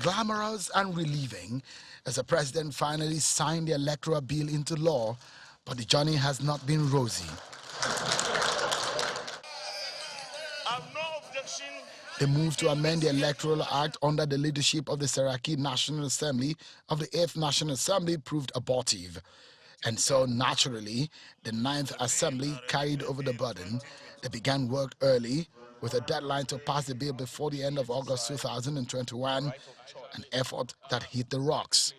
Glamorous and relieving as the president finally signed the electoral bill into law, but the journey has not been rosy. The move to amend the Electoral Act under the leadership of the Saraki National Assembly of the 8th National Assembly proved abortive. And so, naturally, the 9th Assembly carried over the burden. They began work early, with a deadline to pass the bill before the end of August 2021, an effort that hit the rocks.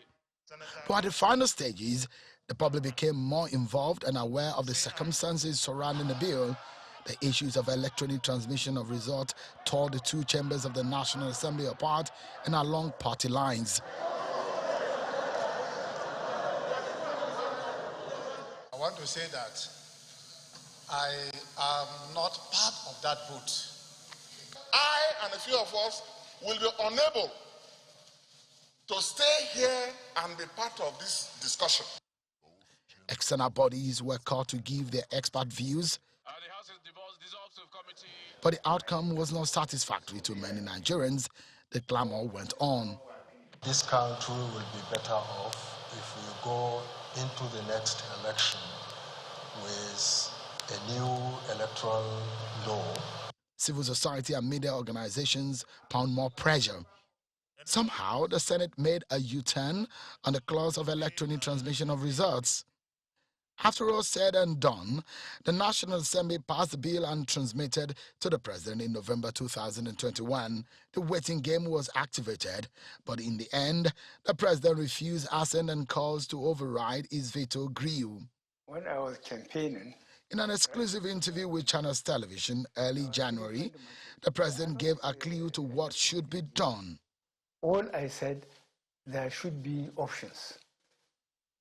But at the final stages, the public became more involved and aware of the circumstances surrounding the bill. The issues of electronic transmission of results tore the two chambers of the National Assembly apart and along party lines. I want to say that I am not part of that vote. I and a few of us will be unable to stay here and be part of this discussion. External bodies were called to give their expert views, but the outcome was not satisfactory to many Nigerians. The clamor went on. This country will be better off if we go into the next election with a new electoral law. Civil society and media organizations found more pressure. Somehow, the Senate made a U-turn on the clause of electronic transmission of results. After all said and done, the National Assembly passed the bill and transmitted to the President in November 2021. The waiting game was activated, but in the end, the President refused assent and calls to override his veto grew. When I was campaigning, in an exclusive interview with Channels Television early January, the President gave a clue to what should be done. All I said, there should be options.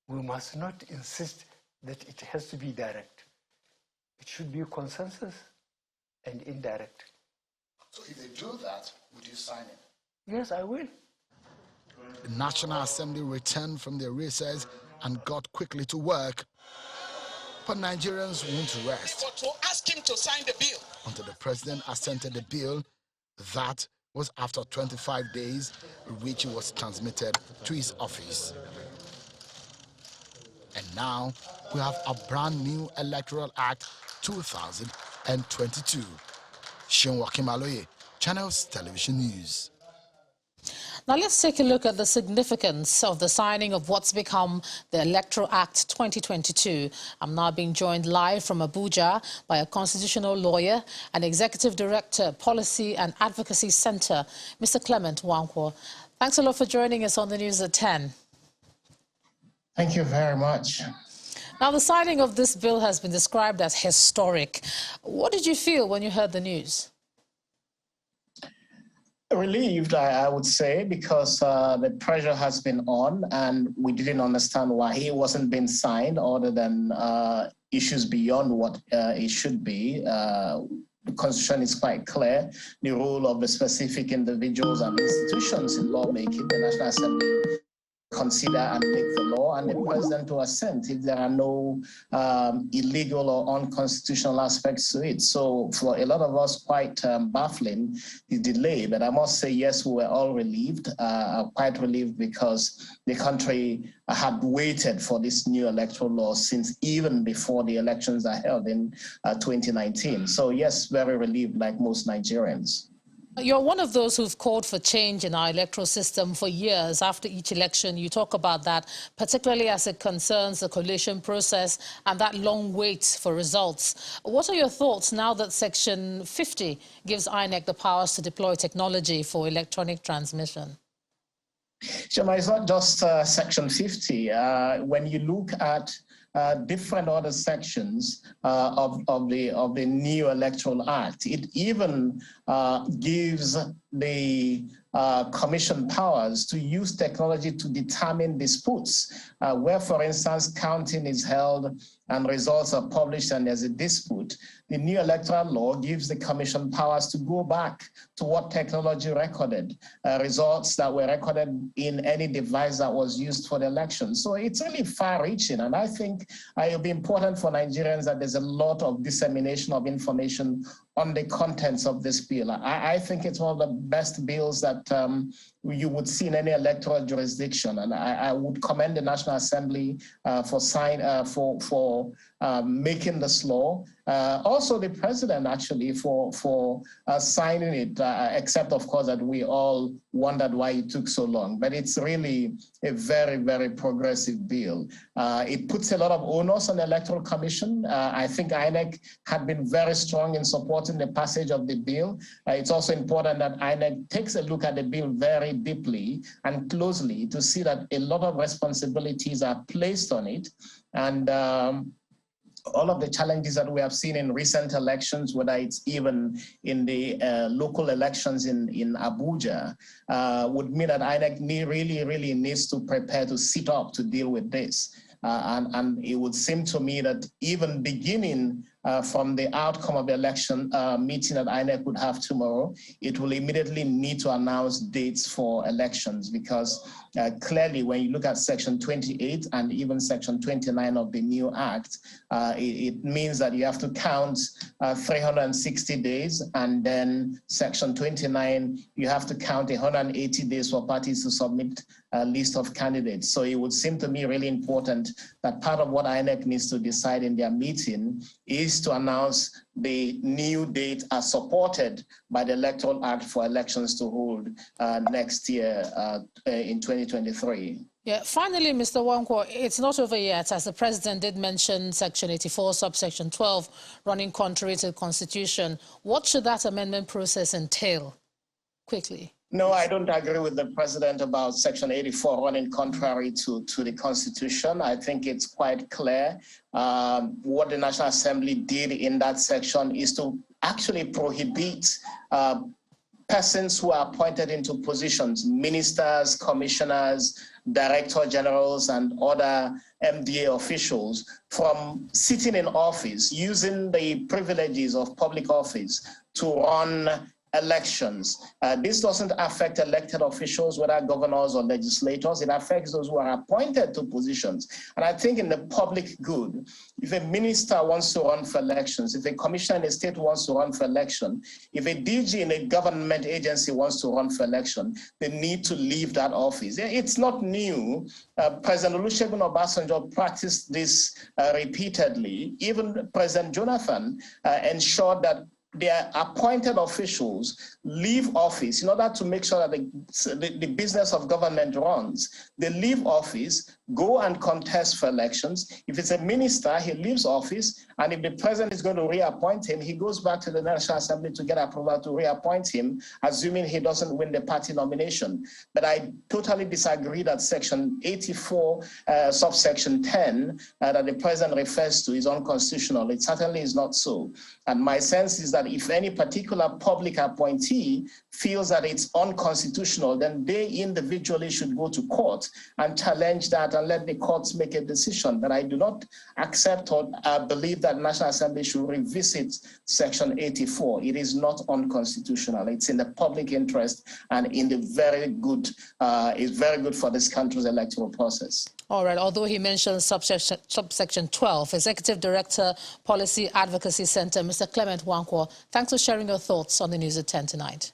We must not insist that it has to be direct. It should be consensus and indirect. So if they do that, would you sign it? Yes, I will. The National Assembly returned from their recess and got quickly to work. But Nigerians won't rest. To ask him to sign the bill. Until the President assented the bill, that was after 25 days, which was transmitted to his office. And now we have a brand new Electoral Act 2022. Shinwa Kimaloye, Channels Television News. Now let's take a look at the significance of the signing of what's become the Electoral Act 2022. I'm now being joined live from Abuja by a constitutional lawyer and Executive Director, Policy and Advocacy Center, Mr. Clement Wankwo. Thanks a lot for joining us on the news at 10. Thank you very much. Now, the signing of this bill has been described as historic. What did you feel when you heard the news? Relieved, I would say, because the pressure has been on and we didn't understand why it wasn't being signed other than issues beyond what it should be. The Constitution is quite clear. The role of the specific individuals and institutions in lawmaking, the National Assembly consider and make the law, and the President to assent if there are no illegal or unconstitutional aspects to it. So for a lot of us, quite baffling the delay. But I must say, yes, we were all relieved, quite relieved, because the country had waited for this new electoral law since even before the elections are held in 2019. So yes, very relieved, like most Nigerians. You're one of those who've called for change in our electoral system for years. After each election, you talk about that, particularly as it concerns the coalition process and that long wait for results. What are your thoughts now that Section 50 gives INEC the powers to deploy technology for electronic transmission? Shema, it's not just Section 50. When you look at different other sections of the new Electoral Act, it even gives the Commission powers to use technology to determine disputes, where, for instance, counting is held and results are published and there's a dispute. The new electoral law gives the Commission powers to go back to what technology recorded, results that were recorded in any device that was used for the election. So it's really far-reaching, and I think it'll be important for Nigerians that there's a lot of dissemination of information on the contents of this bill. I think it's one of the best bills that you would see in any electoral jurisdiction, and I would commend the National Assembly for making this law. Also, the president actually for signing it, except of course that we all wondered why it took so long. But it's really a very, very progressive bill. It puts a lot of onus on the Electoral Commission. I think INEC had been very strong in supporting the passage of the bill. It's also important that INEC takes a look at the bill very deeply and closely to see that a lot of responsibilities are placed on it. And all of the challenges that we have seen in recent elections, whether it's even in the local elections in Abuja, would mean that INEC really needs to prepare to sit up to deal with this. And it would seem to me that even beginning from the outcome of the election meeting that INEC would have tomorrow, it will immediately need to announce dates for elections, because clearly when you look at Section 28 and even Section 29 of the new Act, it means that you have to count 360 days, and then Section 29, you have to count 180 days for parties to submit a list of candidates. So it would seem to me really important that part of what INEC needs to decide in their meeting is to announce the new date as supported by the Electoral Act for elections to hold next year in 2023. Yeah, finally, Mr. Wankwo, it's not over yet, as the president did mention Section 84, subsection 12, running contrary to the Constitution. What should that amendment process entail? Quickly. No, I don't agree with the president about Section 84 running contrary to the Constitution. I think it's quite clear. What the National Assembly did in that section is to actually prohibit persons who are appointed into positions, ministers, commissioners, director generals, and other MDA officials from sitting in office, using the privileges of public office to run elections. This doesn't affect elected officials, whether governors or legislators. It affects those who are appointed to positions. And I think in the public good, if a minister wants to run for elections, if a commissioner in a state wants to run for election, if a DG in a government agency wants to run for election, they need to leave that office. It's not new. President Olusegun Obasanjo practiced this repeatedly. Even President Jonathan ensured that their appointed officials leave office in order to make sure that the business of government runs. They leave office, go and contest for elections. If it's a minister, he leaves office, and if the president is going to reappoint him, he goes back to the National Assembly to get approval to reappoint him, assuming he doesn't win the party nomination. But I totally disagree that Section 84, subsection 10, that the president refers to is unconstitutional. It certainly is not so. And my sense is that if any particular public appointee feels that it's unconstitutional, then they individually should go to court and challenge that and let the courts make a decision. But I do not accept or believe that National Assembly should revisit Section 84. It is not unconstitutional. It's in the public interest and in the very good, is very good for this country's electoral process. All right. Although he mentioned subsection 12, Executive Director, Policy Advocacy Center, Mr. Clement Wankwo, thanks for sharing your thoughts on the News at 10 tonight.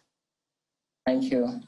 Thank you.